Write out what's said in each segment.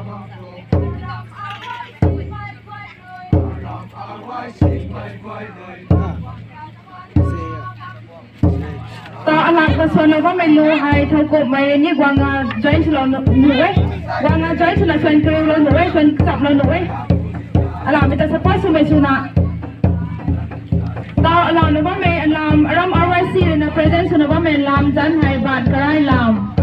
ต่ออลังกระทรวงว่าไม่รู้ให้ทางกฎหมายนี่วางงานจอยฉลองหนูเว้ยวางงานจอยฉลองชวนเกลียวหนูเว้ยชวนจับเราหนูเว้ยอลังมีแต่สปอร์ตสุเมชุนะต่ออลังนึกว่าไม่อลังอารมณ์ RYC เลยนะ present นึกว่าไม่ลำจันให้บาดกระไรลำ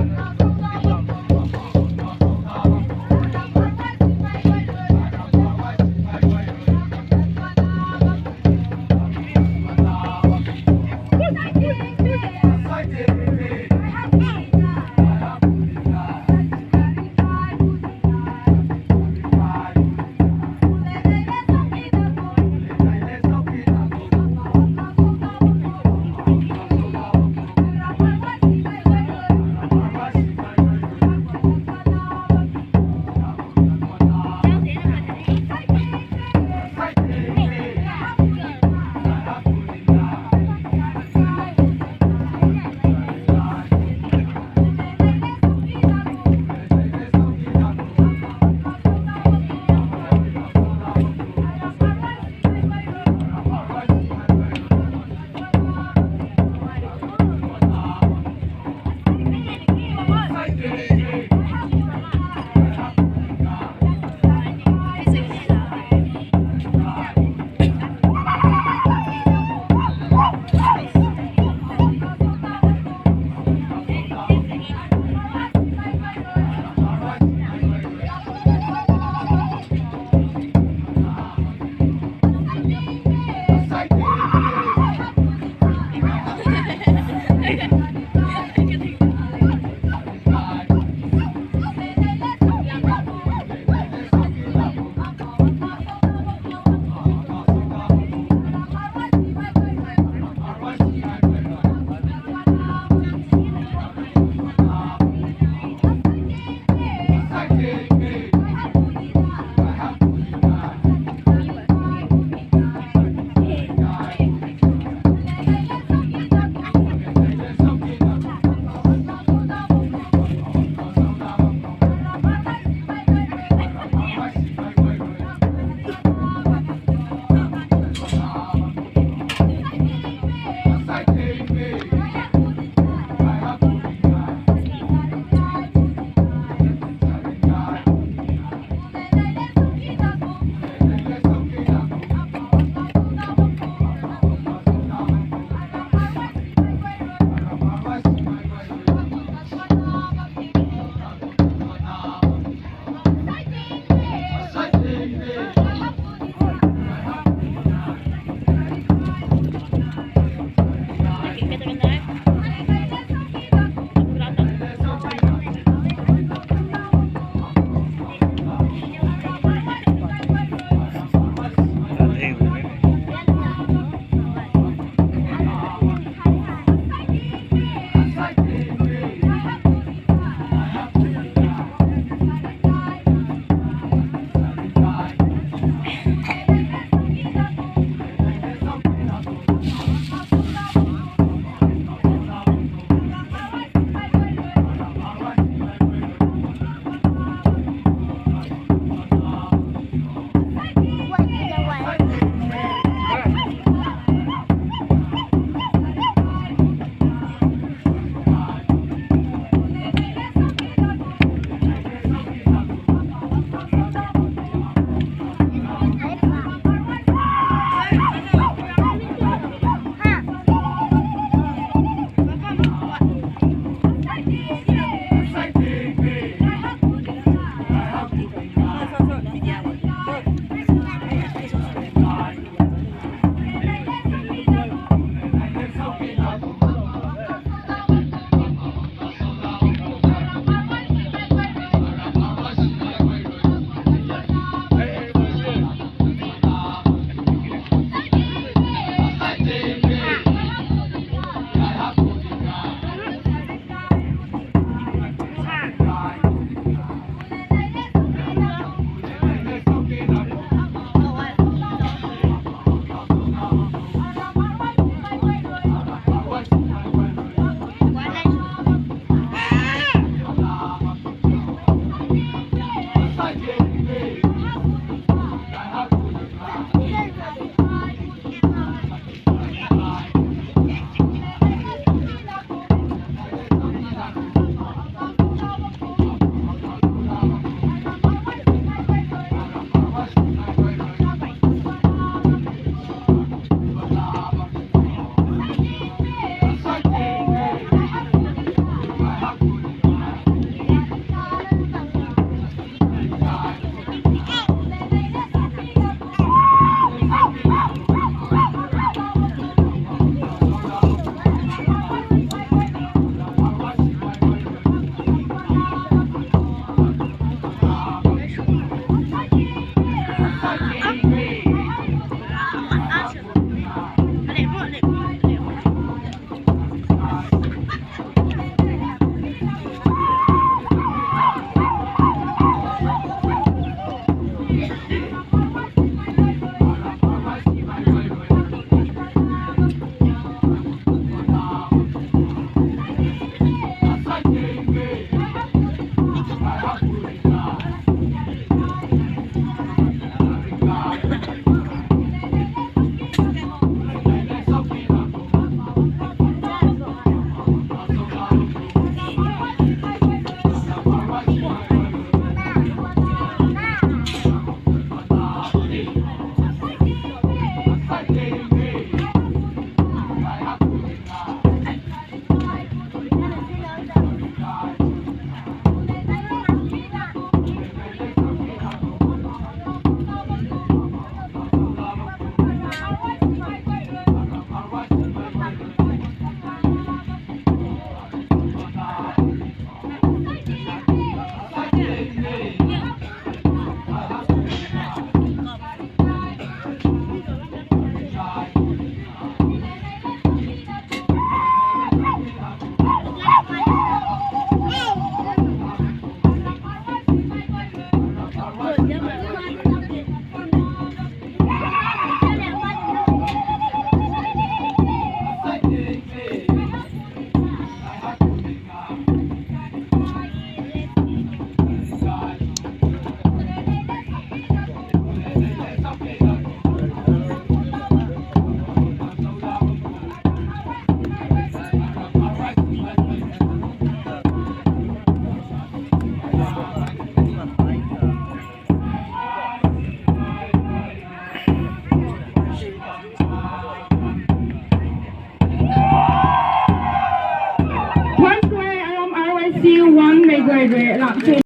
One square alarm RYC 1 may graduate